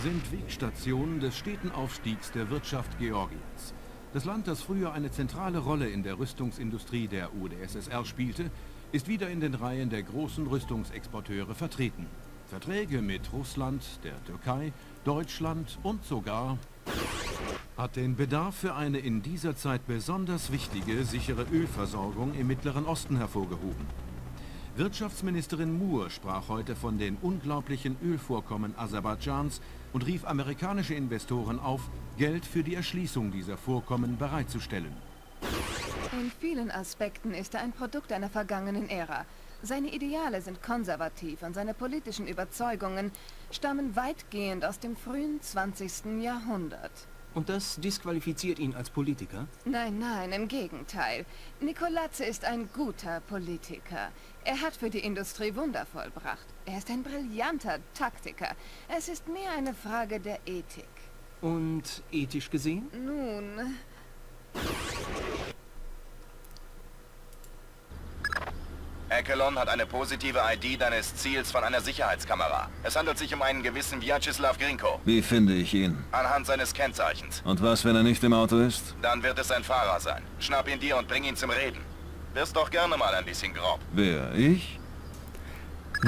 sind Wegstationen des steten Aufstiegs der Wirtschaft Georgiens. Das Land, das früher eine zentrale Rolle in der Rüstungsindustrie der UdSSR spielte, ist wieder in den Reihen der großen Rüstungsexporteure vertreten. Verträge mit Russland, der Türkei, Deutschland und sogar hat den Bedarf für eine in dieser Zeit besonders wichtige, sichere Ölversorgung im Mittleren Osten hervorgehoben. Wirtschaftsministerin Moore sprach heute von den unglaublichen Ölvorkommen Aserbaidschans und rief amerikanische Investoren auf, Geld für die Erschließung dieser Vorkommen bereitzustellen. In vielen Aspekten ist er ein Produkt einer vergangenen Ära. Seine Ideale sind konservativ und seine politischen Überzeugungen stammen weitgehend aus dem frühen 20. Jahrhundert. Und das disqualifiziert ihn als Politiker? Nein, nein, im Gegenteil. Nicolatze ist ein guter Politiker. Er hat für die Industrie Wunder vollbracht. Er ist ein brillanter Taktiker. Es ist mehr eine Frage der Ethik. Und ethisch gesehen? Nun... Ekelon hat eine positive ID deines Ziels von einer Sicherheitskamera. Es handelt sich um einen gewissen Vyacheslav Grinko. Wie finde ich ihn? Anhand seines Kennzeichens. Und was, wenn er nicht im Auto ist? Dann wird es ein Fahrer sein. Schnapp ihn dir und bring ihn zum Reden. Wirst doch gerne mal ein bisschen grob. Wer, ich?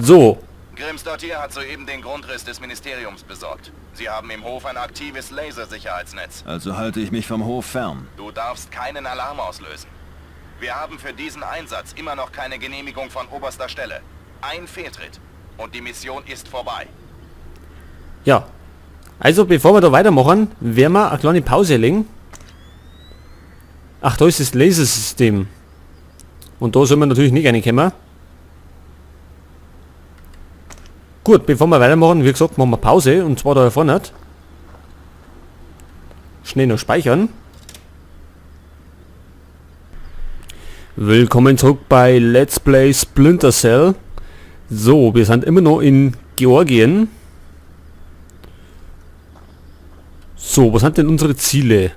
So. Grimsdottir hat soeben den Grundriss des Ministeriums besorgt. Sie haben im Hof ein aktives Lasersicherheitsnetz. Also halte ich mich vom Hof fern. Du darfst keinen Alarm auslösen. Wir haben für diesen Einsatz immer noch keine Genehmigung von oberster Stelle. Ein Fehltritt und die Mission ist vorbei. Ja. Also, bevor wir da weitermachen, werden wir eine kleine Pause legen. Ach, da ist das Lasersystem. Und da soll man natürlich nicht reinkommen. Gut, bevor wir weitermachen, wie gesagt, machen wir Pause. Und zwar da vorne. Schnell noch speichern. Willkommen zurück bei Let's Play Splinter Cell. So, wir sind immer noch in Georgien. So, was sind denn unsere Ziele?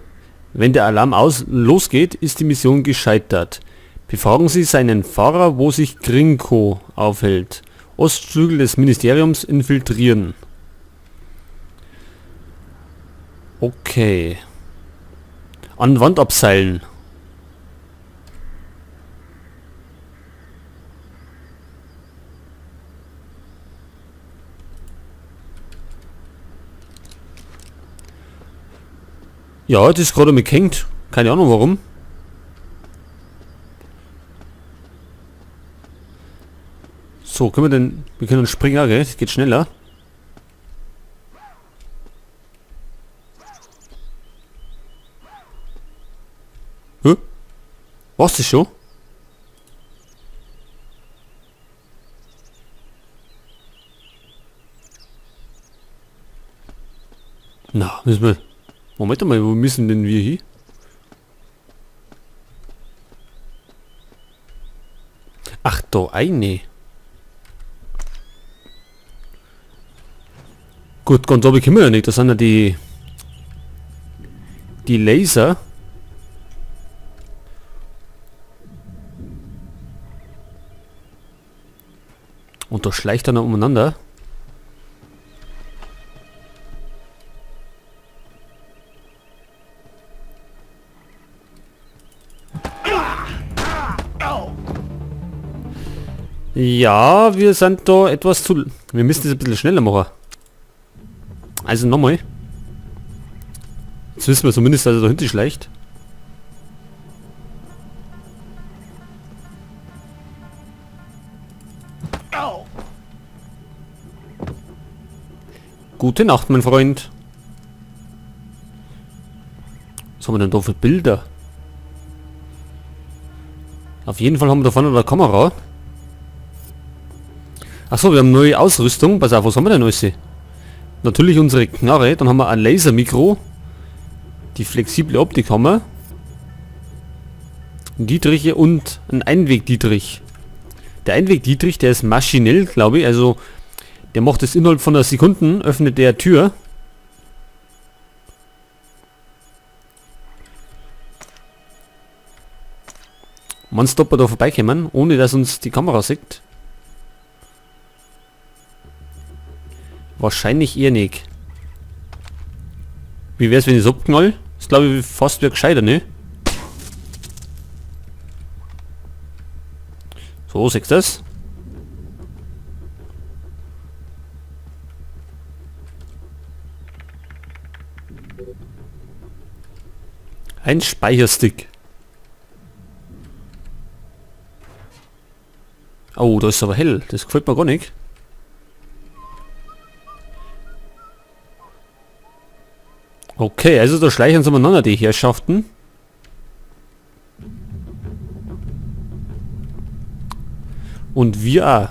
Wenn der Alarm losgeht, ist die Mission gescheitert. Befragen Sie seinen Fahrer, wo sich Grinko aufhält. Ostflügel des Ministeriums infiltrieren. Okay. An Wand abseilen. Ja, das ist gerade mit hängt. Keine Ahnung warum. So, können wir denn... Wir können springen, gell? Das geht schneller. Hä? War's das schon? Na, müssen wir... Moment mal, wo müssen denn wir hier? Ach, da eine. Gut, ganz oben können wir ja nicht. Das sind ja die Laser. Und da schleicht er noch umeinander. Ja, wir sind da etwas zu... Wir müssen das ein bisschen schneller machen. Also nochmal. Jetzt wissen wir zumindest, dass er da hinten schleicht. Gute Nacht, mein Freund. Was haben wir denn da für Bilder? Auf jeden Fall haben wir da vorne eine Kamera. Achso, wir haben neue Ausrüstung. Pass auf, was haben wir denn alles? Natürlich unsere Knarre. Dann haben wir ein Lasermikro. Die flexible Optik haben wir. Dietriche und ein Einweg-Dietrich. Der Einweg-Dietrich, der ist maschinell, glaube ich. Also, der macht es innerhalb von einer Sekunde. Öffnet der Tür. Man stoppt da vorbeikommen, ohne dass uns die Kamera sieht. Wahrscheinlich eher nicht. Wie wär's, wenn ich es abknall? Das glaube ich fast wäre gescheiter, ne? So, sechst das. Ein Speicherstick. Oh, da ist aber hell. Das gefällt mir gar nicht. Okay, also da schleichen sie umeinander, die Herrschaften. Und wir auch.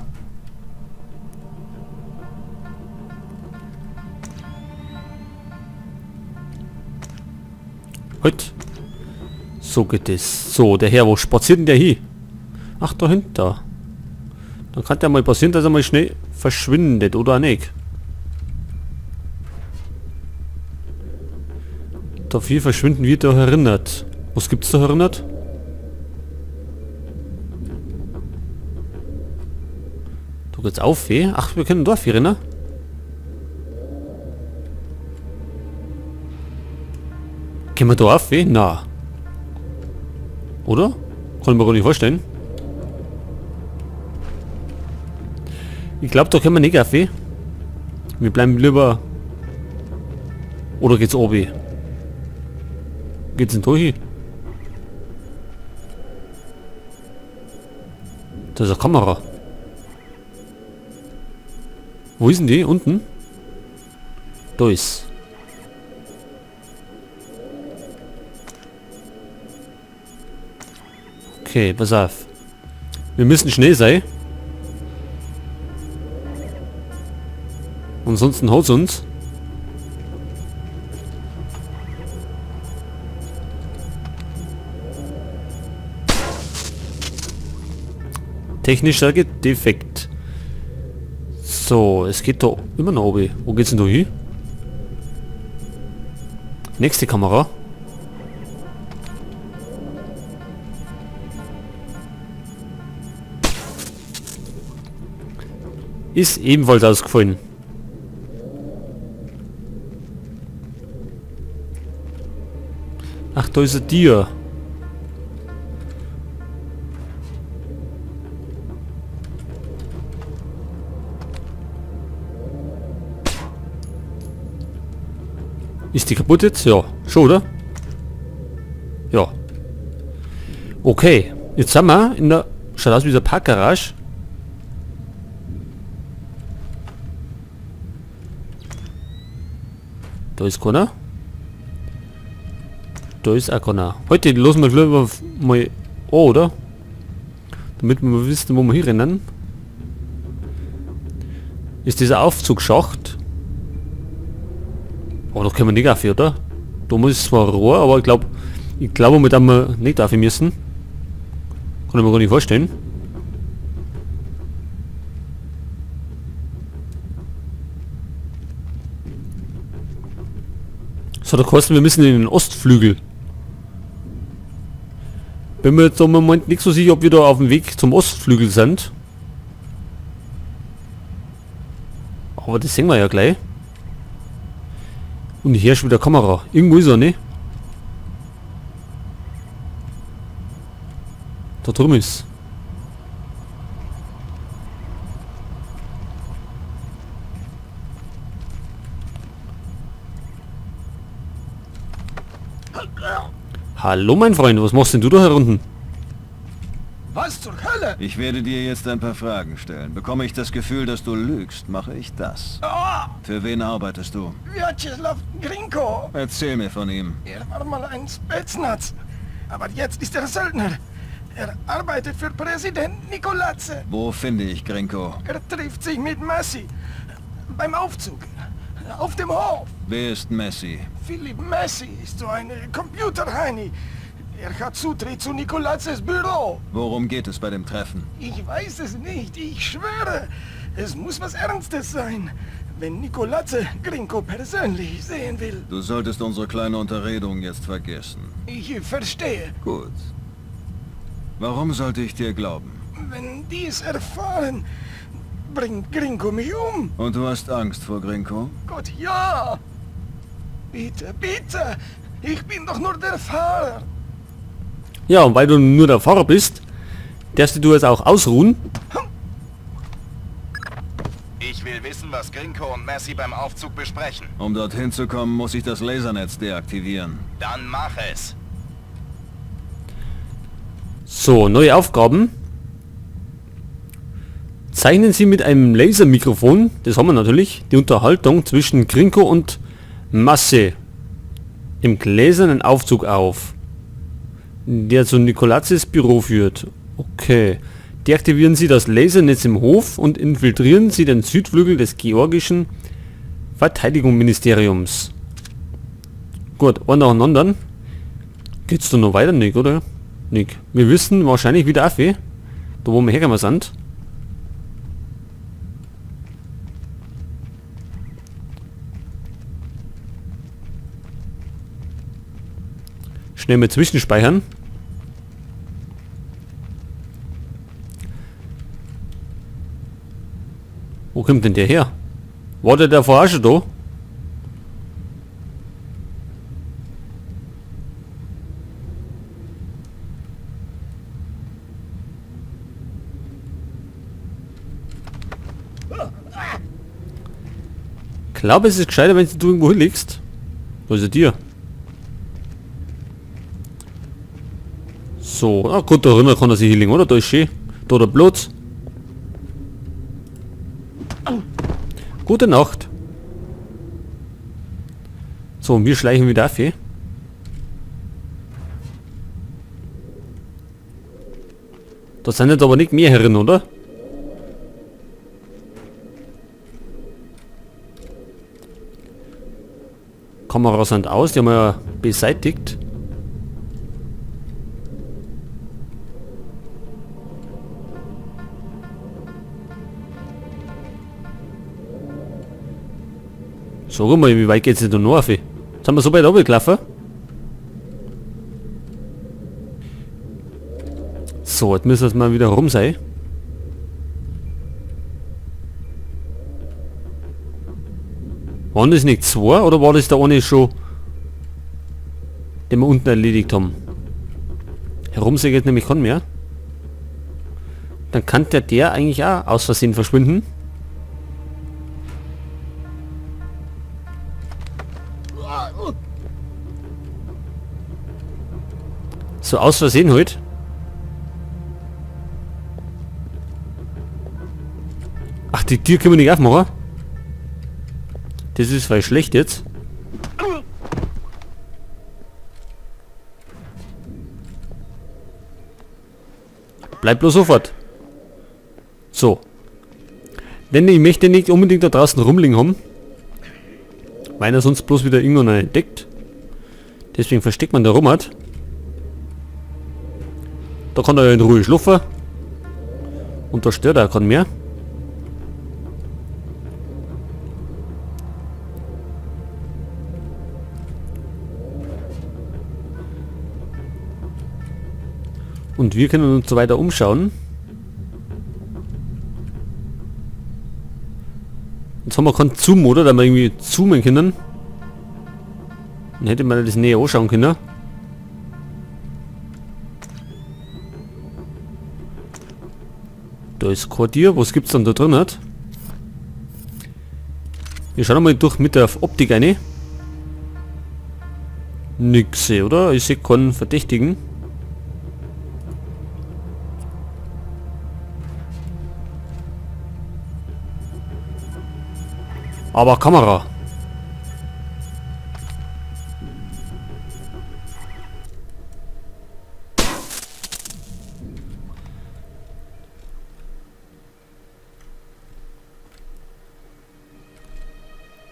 Halt. So geht es. So, der Herr, wo spaziert denn der hier? Ach, da hinten da. Dann kann ja mal passieren, dass er mal schnell verschwindet, oder nicht? Dafür verschwinden wird er erinnert. Was gibt's da erinnert? Da geht's auf, weh. Ach, wir können Dorf hier rennen. Können wir da auf, weh? Na. Oder? Kann ich mir gar nicht vorstellen. Ich glaube, da können wir nicht auf, weh. Wir bleiben lieber... Oder geht's oben? Geht's denn durch? Da ist eine Kamera. Wo ist denn die? Unten? Da ist. Okay, pass auf. Wir müssen schnell sein. Ansonsten haut's uns. Technischer Defekt. So, es geht da immer noch oben. Wo geht's denn da hin? Nächste Kamera. Ist ebenfalls ausgefallen. Ach, da ist ein Tier. Ist die kaputt jetzt? Ja. Schon, oder? Ja. Okay. Jetzt sind wir in der... Schaut aus wie der Parkgarage. Da ist keiner. Da ist auch keiner. Heute lassen wir lieber mal... Oh, oder? Damit wir wissen, wo wir hier rennen. Ist dieser Aufzugsschacht. Oh, da können wir nicht auf, oder? Da muss es zwar Rohr, aber ich glaube, wir da nicht auf müssen. Kann ich mir gar nicht vorstellen. So, da kosten wir müssen in den Ostflügel. Bin mir jetzt im Moment nicht so sicher, ob wir da auf dem Weg zum Ostflügel sind. Aber das sehen wir ja gleich. Und hier ist wieder Kamera. Irgendwo ist er, ne? Da drüben ist. Hallo mein Freund, was machst denn du da herunten? Was zur Hölle? Ich werde dir jetzt ein paar Fragen stellen. Bekomme ich das Gefühl, dass du lügst, mache ich das. Oh, Für wen arbeitest du? Vyacheslav Grinko. Erzähl mir von ihm. Er war mal ein Spetsnaz. Aber jetzt ist er Söldner. Er arbeitet für Präsident Nikoladze. Wo finde ich Grinko? Er trifft sich mit Messi. Beim Aufzug. Auf dem Hof. Wer ist Messi? Philipp Messi ist so ein Computerheini. Er hat Zutritt zu Nikoladzes Büro. Worum geht es bei dem Treffen? Ich weiß es nicht, ich schwöre. Es muss was Ernstes sein. Wenn Nikoladze Grinko persönlich sehen will. Du solltest unsere kleine Unterredung jetzt vergessen. Ich verstehe. Gut. Warum sollte ich dir glauben? Wenn die es erfahren, bringt Grinko mich um. Und du hast Angst vor Grinko? Gott, ja. Bitte, bitte! Ich bin doch nur der Fahrer! Ja, und weil du nur der Fahrer bist, darfst du jetzt auch ausruhen. Ich will wissen, was Grinko und Messi beim Aufzug besprechen. Um dorthin zu kommen, muss ich das Lasernetz deaktivieren. Dann mach es. So, neue Aufgaben. Zeichnen Sie mit einem Lasermikrofon, das haben wir natürlich, die Unterhaltung zwischen Grinko und Masse im gläsernen Aufzug auf, der zu Nikolatzes Büro führt. Okay. Deaktivieren Sie das Lasernetz im Hof und infiltrieren Sie den Südflügel des georgischen Verteidigungsministeriums. Gut, ein nach dem anderen. Geht's da noch weiter, Nick, oder? Nick, wir wissen wahrscheinlich wieder Affe, da wo wir hergekommen sind. Schnell mal zwischenspeichern. Wo kommt denn der her? War der vorher schon da? Ich glaube, es ist gescheiter, wenn du irgendwo hinlegst. Da ist er dir. So, ah gut, da drinnen kann er sich hinlegen, oder? Da ist schön. Da der Platz. Gute Nacht. So, und wir schleichen wieder auf. Da sind jetzt aber nicht mehr herin, oder? Kameras sind aus, die haben wir ja beseitigt. Sag mal, wie weit geht's denn da noch auf? Sind wir so weit runtergelaufen? So, jetzt müssen wir mal wieder rum sein. Waren das nicht zwei oder war das der eine schon, den wir unten erledigt haben? Herum sehe ich jetzt nämlich keinen mehr. Dann kann der eigentlich auch aus Versehen verschwinden. So aus Versehen halt. Ach, die Tür können wir nicht aufmachen. Das ist voll schlecht jetzt. Bleib bloß sofort. So. Denn ich möchte nicht unbedingt da draußen rumliegen haben. Weil er sonst bloß wieder irgendwann entdeckt. Deswegen versteckt man da rum hat. Da kann er ja in Ruhe schlafen. Und da stört er keinen mehr. Und wir können uns so weiter umschauen. Jetzt haben wir keinen Zoom, oder? Da wir irgendwie zoomen können. Dann hätte man das näher anschauen können. Da ist Quartier. Was gibt's dann da drin? Hat? Wir schauen mal durch mit der Optik eine. Nix, oder? Ich sehe keinen Verdächtigen. Aber Kamera.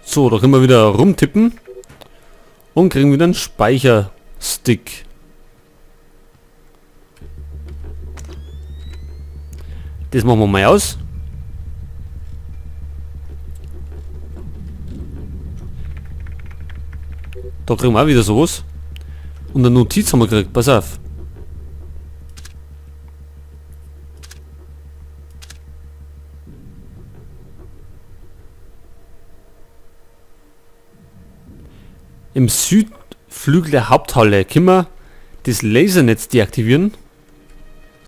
So, da können wir wieder rumtippen. Und kriegen wieder einen Speicherstick. Das machen wir mal aus. Da kriegen wir auch wieder sowas. Und eine Notiz haben wir gekriegt. Pass auf. im Südflügel der Haupthalle. Können wir das Lasernetz deaktivieren?